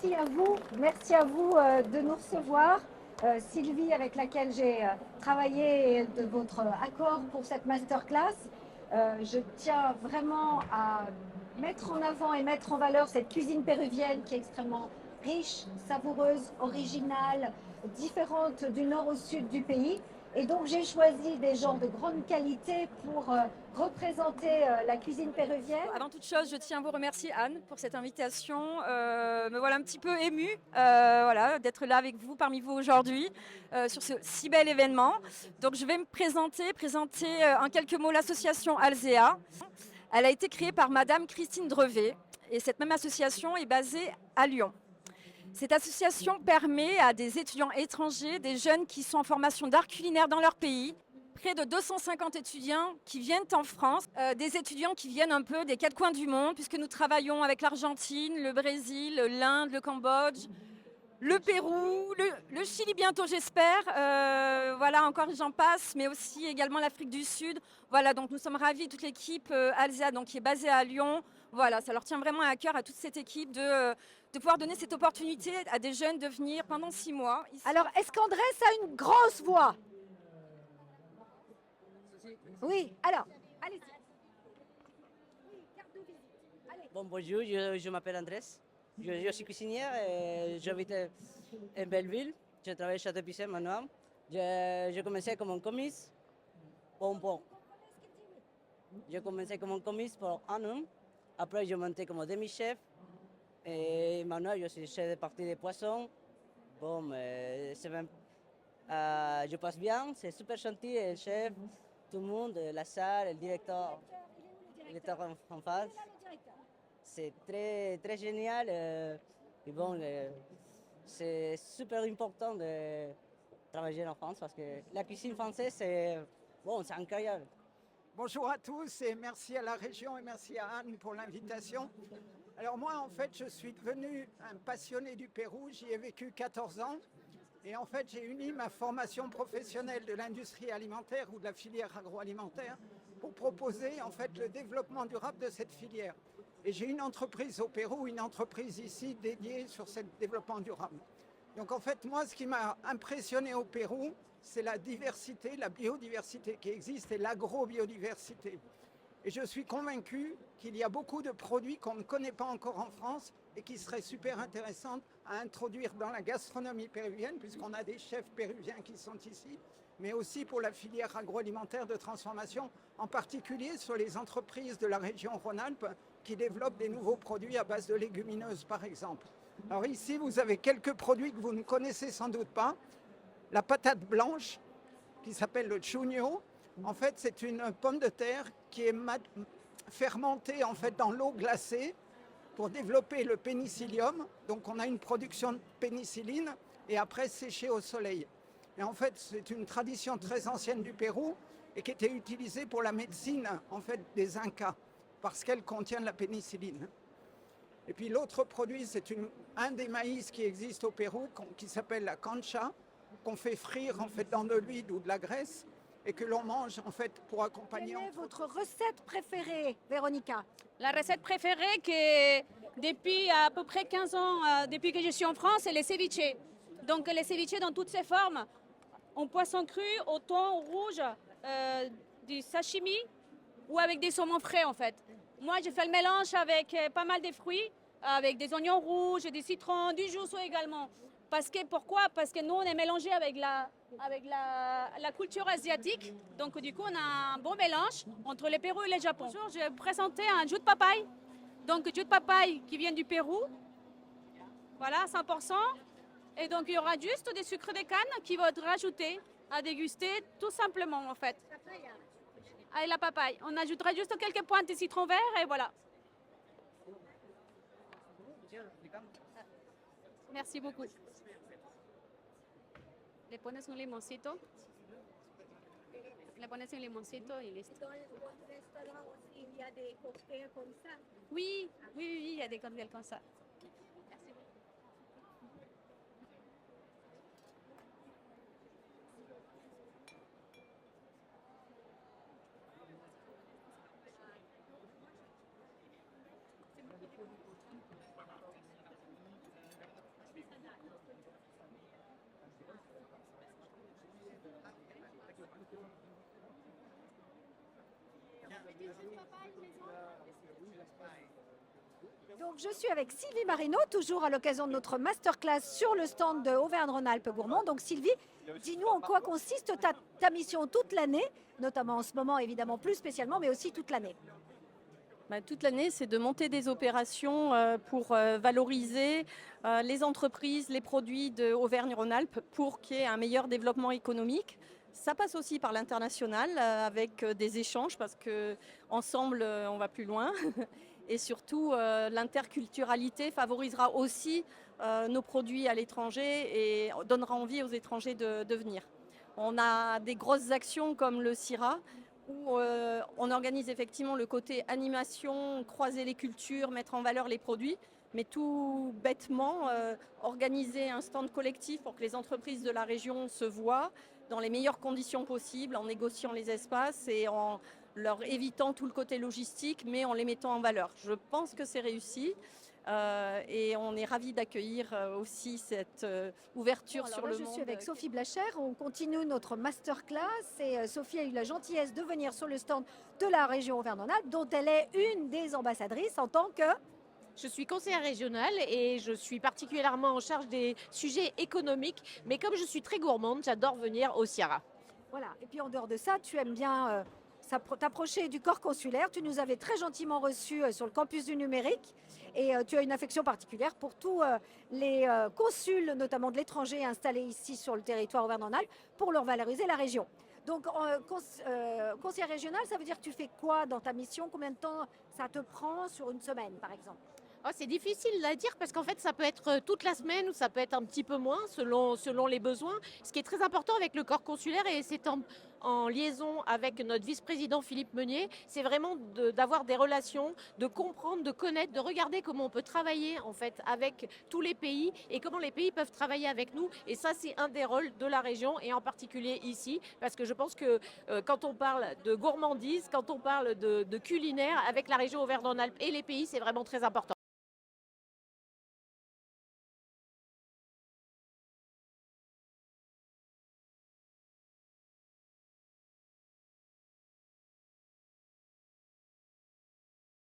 merci à vous de nous recevoir. Sylvie, avec laquelle j'ai travaillé de votre accord pour cette masterclass. Je tiens vraiment à mettre en avant et mettre en valeur cette cuisine péruvienne qui est extrêmement riche, savoureuse, originale, différente du nord au sud du pays. Et donc j'ai choisi des gens de grande qualité pour représenter la cuisine péruvienne. Avant toute chose, je tiens à vous remercier Anne pour cette invitation. Me voilà un petit peu émue voilà, d'être là avec vous, parmi vous aujourd'hui, sur ce si bel événement. Donc je vais me présenter en quelques mots l'association Alzea. Elle a été créée par Madame Christine Drevet et cette même association est basée à Lyon. Cette association permet à des étudiants étrangers, des jeunes qui sont en formation d'art culinaire dans leur pays, près de 250 étudiants qui viennent en France, des étudiants qui viennent un peu des quatre coins du monde, puisque nous travaillons avec l'Argentine, le Brésil, l'Inde, le Cambodge, le Pérou, le Chili bientôt j'espère, voilà encore j'en passe, mais aussi également l'Afrique du Sud. Voilà, donc nous sommes ravis, toute l'équipe Alzea, donc qui est basée à Lyon. Voilà, ça leur tient vraiment à cœur à toute cette équipe de pouvoir donner cette opportunité à des jeunes de venir pendant 6 mois. Ici. Alors, est-ce qu'Andrés a une grosse voix? Oui, alors, allez-y. Bon, bonjour, je m'appelle Andrés. Je suis cuisinière et j'habite en Belleville. Je travaille chez Château maintenant. J'ai commencé comme un commis. Bon. J'ai commencé comme un commis pour un an. Après, je montais comme demi-chef. Et maintenant, je suis chef de partie des poissons. Bon, je passe bien, c'est super gentil, le chef, tout le monde, la salle, le directeur en face. C'est très, très génial. Et bon, c'est super important de travailler en France parce que la cuisine française, c'est incroyable. Bonjour à tous et merci à la région et merci à Anne pour l'invitation. Alors moi, en fait, je suis devenu un passionné du Pérou. J'y ai vécu 14 ans. Et en fait, j'ai uni ma formation professionnelle de l'industrie alimentaire ou de la filière agroalimentaire pour proposer en fait le développement durable de cette filière. Et j'ai une entreprise au Pérou, une entreprise ici dédiée sur ce développement durable. Donc en fait, moi, ce qui m'a impressionné au Pérou, c'est la diversité, la biodiversité qui existe et l'agrobiodiversité. Et je suis convaincu qu'il y a beaucoup de produits qu'on ne connaît pas encore en France et qui seraient super intéressants à introduire dans la gastronomie péruvienne, puisqu'on a des chefs péruviens qui sont ici, mais aussi pour la filière agroalimentaire de transformation, en particulier sur les entreprises de la région Rhône-Alpes qui développent des nouveaux produits à base de légumineuses, par exemple. Alors ici, vous avez quelques produits que vous ne connaissez sans doute pas. La patate blanche, qui s'appelle le chuño. En fait, c'est une pomme de terre qui est fermentée en fait, dans l'eau glacée pour développer le pénicillium. Donc, on a une production de pénicilline et après séchée au soleil. Et en fait, c'est une tradition très ancienne du Pérou et qui était utilisée pour la médecine en fait, des Incas parce qu'elle contient de la pénicilline. Et puis l'autre produit, c'est un des maïs qui existe au Pérou qui s'appelle la cancha, qu'on fait frire en fait dans de l'huile ou de la graisse et que l'on mange en fait pour accompagner. Quelle est votre recette préférée, Véronica? La recette préférée que depuis à peu près 15 ans, depuis que je suis en France, c'est les ceviches. Donc les ceviches dans toutes ses formes, en poisson cru, au thon rouge, du sashimi ou avec des saumons frais en fait. Moi, je fais le mélange avec pas mal de fruits, avec des oignons rouges, des citrons, du jusou également. Pourquoi? Parce que nous, on est mélangé avec la culture asiatique. Donc, du coup, on a un bon mélange entre le Pérou et le Japon. Bonjour, je vais vous présenter un jus de papaye. Donc, jus de papaye qui vient du Pérou. Voilà, 100%. Et donc, il y aura juste des sucres de canne qui vont être rajoutés à déguster tout simplement, en fait. Avec la papaye. On ajoutera juste quelques pointes de citron vert et voilà. Merci beaucoup. Le pones un limoncito. Le pones un limoncito y listo. Dans votre restaurant aussi, il y a des cocktails comme ça? Oui, il y a des cocktails comme ça. Merci beaucoup. Donc, je suis avec Sylvie Marino, toujours à l'occasion de notre masterclass sur le stand de Auvergne-Rhône-Alpes Gourmand. Donc, Sylvie, dis-nous en quoi consiste ta mission toute l'année, notamment en ce moment, évidemment, plus spécialement, mais aussi toute l'année. Toute l'année, c'est de monter des opérations pour valoriser les entreprises, les produits d'Auvergne-Rhône-Alpes pour qu'il y ait un meilleur développement économique. Ça passe aussi par l'international avec des échanges parce qu'ensemble, on va plus loin. Et surtout, l'interculturalité favorisera aussi nos produits à l'étranger et donnera envie aux étrangers de venir. On a des grosses actions comme le CIRA, où on organise effectivement le côté animation, croiser les cultures, mettre en valeur les produits, mais tout bêtement, organiser un stand collectif pour que les entreprises de la région se voient dans les meilleures conditions possibles, en négociant les espaces et en leur évitant tout le côté logistique, mais en les mettant en valeur. Je pense que c'est réussi. Et on est ravis d'accueillir aussi cette ouverture sur le monde. Je suis avec Sophie Blacher, on continue notre masterclass et Sophie a eu la gentillesse de venir sur le stand de la région Auvergne-Rhône-Alpes dont elle est une des ambassadrices en tant que... Je suis conseillère régionale et je suis particulièrement en charge des sujets économiques, mais comme je suis très gourmande, j'adore venir au CIRA. Voilà, et puis en dehors de ça, tu aimes bien t'approcher du corps consulaire. Tu nous avais très gentiment reçus sur le campus du numérique et tu as une affection particulière pour tous les consuls, notamment de l'étranger, installés ici sur le territoire Auvergne-Rhône-Alpes pour leur valoriser la région. Donc, conseiller régional, ça veut dire que tu fais quoi dans ta mission? Combien de temps ça te prend sur une semaine, par exemple? Oh, c'est difficile à dire parce qu'en fait, ça peut être toute la semaine ou ça peut être un petit peu moins selon les besoins. Ce qui est très important avec le corps consulaire, et c'est en liaison avec notre vice-président Philippe Meunier, c'est vraiment d'avoir des relations, de comprendre, de connaître, de regarder comment on peut travailler en fait avec tous les pays et comment les pays peuvent travailler avec nous. Et ça, c'est un des rôles de la région et en particulier ici, parce que je pense que quand on parle de gourmandise, quand on parle de culinaire avec la région Auvergne-Rhône-Alpes et les pays, c'est vraiment très important.